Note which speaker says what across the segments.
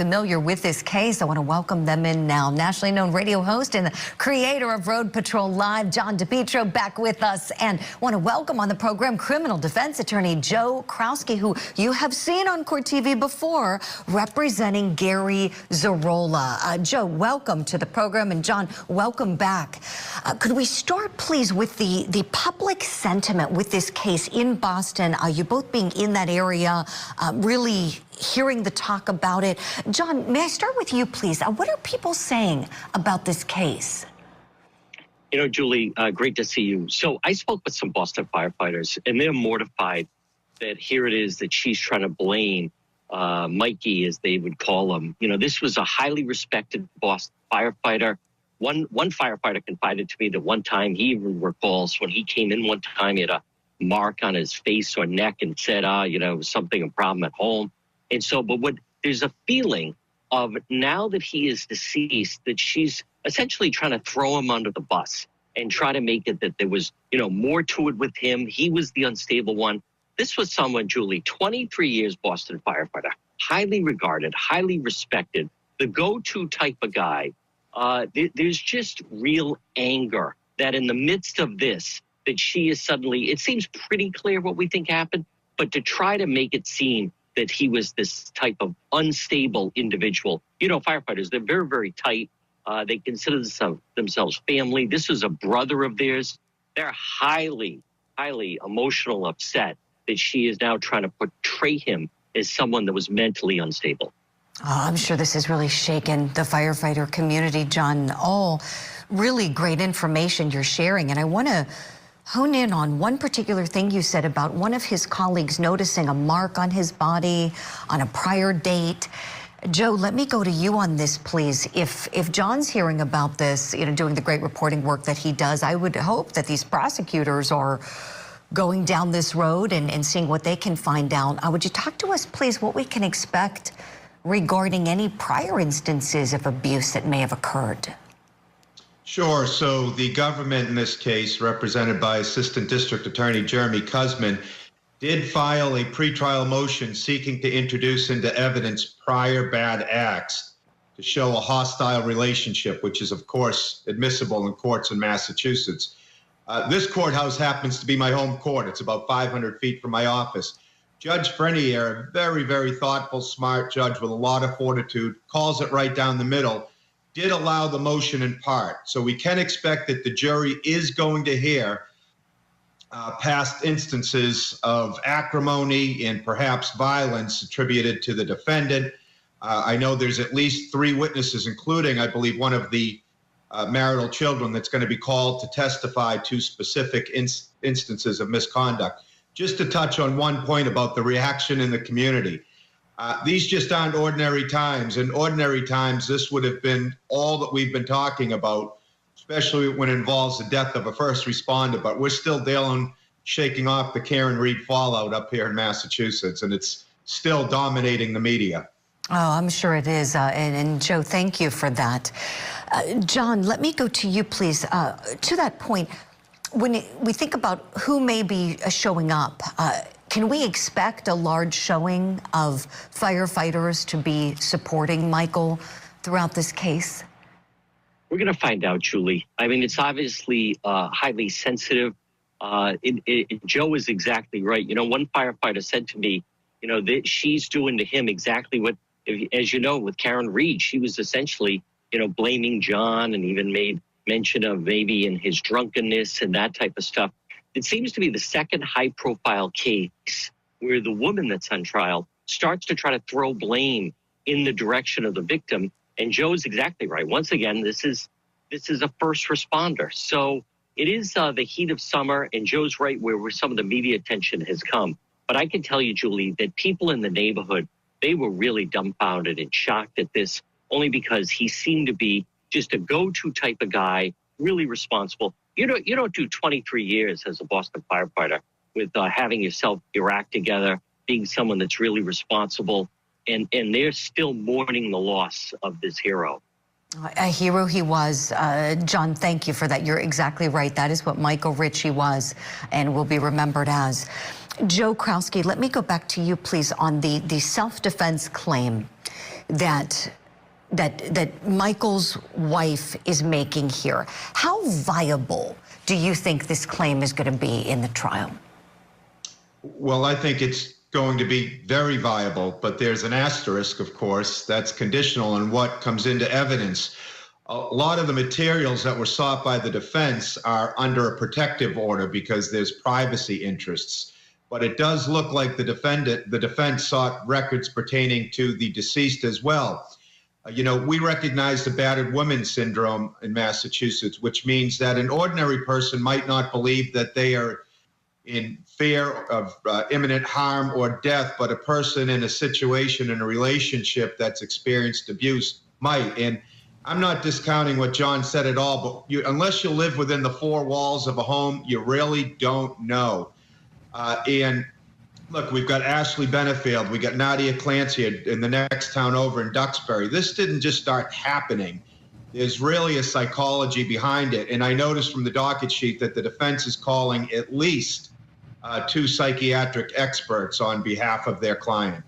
Speaker 1: Familiar with this case. I want to welcome them in now. Nationally known radio host and the creator of Road Patrol Live, John DePetro, back with us. And want to welcome on the program criminal defense attorney Joe Krowski, who you have seen on Court TV before, representing Gary Zarola. Joe, welcome to the program. And John, welcome back. Could we start, please, with the public sentiment with this case in Boston? You both being in that area, really hearing the talk about it. John, may I start with you, please? What are people saying about this case?
Speaker 2: You know, Julie, great to see you. So I spoke with some Boston firefighters, and they're mortified that here it is that she's trying to blame Mikey, as they would call him. You know, this was a highly respected Boston firefighter. One firefighter confided to me that one time he even recalls when he came in one time, he had a mark on his face or neck and said, you know, it was something, a problem at home. And so, there's a feeling of now that he is deceased, that she's essentially trying to throw him under the bus and try to make it that there was, you know, more to it with him. He was the unstable one. This was someone, Julie, 23 years Boston firefighter, highly regarded, highly respected, the go-to type of guy. There's just real anger that in the midst of this, that she is suddenly, it seems pretty clear what we think happened, but to try to make it seem that he was this type of unstable individual. You know, firefighters, they're very, very tight. They consider themselves family. This is a brother of theirs. They're highly, highly emotional, upset that she is now trying to portray him as someone that was mentally unstable.
Speaker 1: I'm sure this has really shaken the firefighter community, John. All really great information you're sharing. And I want to hone in on one particular thing you said about one of his colleagues noticing a mark on his body on a prior date. Joe, let me go to you on this, please. If John's hearing about this, you know, doing the great reporting work that he does, I would hope that these prosecutors are going down this road and seeing what they can find out. Would you talk to us, please, what we can expect regarding any prior instances of abuse that may have occurred?
Speaker 3: Sure. So the government in this case, represented by Assistant District Attorney Jeremy Kuzman, did file a pretrial motion seeking to introduce into evidence prior bad acts to show a hostile relationship, which is, of course, admissible in courts in Massachusetts. This courthouse happens to be my home court. It's about 500 feet from my office. Judge Frenier, a very, very thoughtful, smart judge with a lot of fortitude, calls it right down the middle, did allow the motion in part. So we can expect that the jury is going to hear past instances of acrimony and perhaps violence attributed to the defendant. I know there's at least 3 witnesses, including, I believe, one of the marital children that's going to be called to testify to specific instances of misconduct. Just to touch on one point about the reaction in the community. These just aren't ordinary times. In ordinary times, this would have been all that we've been talking about, especially when it involves the death of a first responder. But we're still shaking off the Karen Reed fallout up here in Massachusetts, and it's still dominating the media.
Speaker 1: Oh, I'm sure it is. And Joe, thank you for that. John, let me go to you, please. To that point, when we think about who may be showing up, can we expect a large showing of firefighters to be supporting Michael throughout this case?
Speaker 2: We're going to find out, Julie. I mean, it's obviously highly sensitive. Joe is exactly right. You know, one firefighter said to me, you know, that she's doing to him exactly what, as you know, with Karen Reed, she was essentially, you know, blaming John and even made mention of maybe in his drunkenness and that type of stuff. It seems to be the second high-profile case where the woman that's on trial starts to try to throw blame in the direction of the victim. And Joe's exactly right. Once again, this is a first responder. So it is the heat of summer, and Joe's right where some of the media attention has come. But I can tell you, Julie, that people in the neighborhood, they were really dumbfounded and shocked at this, only because he seemed to be just a go-to type of guy, really responsible. You don't do 23 years as a Boston firefighter with having your act together, being someone that's really responsible, and they're still mourning the loss of this hero.
Speaker 1: A hero he was. John, thank you for that. You're exactly right. That is what Michael Ritchie was and will be remembered as. Joe Krowski, let me go back to you, please, on the self-defense claim. that Michael's wife is making here. How viable do you think this claim is going to be in the trial?
Speaker 3: Well, I think it's going to be very viable, but there's an asterisk, of course, that's conditional on what comes into evidence. A lot of the materials that were sought by the defense are under a protective order because there's privacy interests. But it does look like the defense sought records pertaining to the deceased as well. You know, we recognize the battered woman syndrome in Massachusetts, which means that an ordinary person might not believe that they are in fear of imminent harm or death, but a person in a situation, in a relationship that's experienced abuse might. And I'm not discounting what John said at all, but unless you live within the four walls of a home, you really don't know. And look, we've got Ashley Benefield, we got Nadia Clancy in the next town over in Duxbury. This didn't just start happening. There's really a psychology behind it. And I noticed from the docket sheet that the defense is calling at least 2 psychiatric experts on behalf of their client.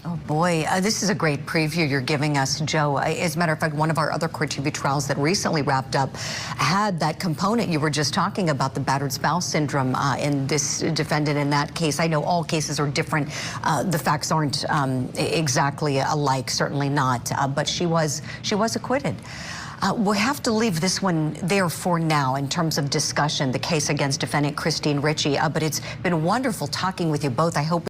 Speaker 1: Oh boy, this is a great preview you're giving us, Joe. As a matter of fact, one of our other court TV trials that recently wrapped up had that component you were just talking about, the battered spouse syndrome in this defendant in that case. I know all cases are different. The facts aren't exactly alike, certainly not, but she was acquitted. We'll have to leave this one there for now in terms of discussion, the case against defendant Christine Ritchie, but it's been wonderful talking with you both. I hope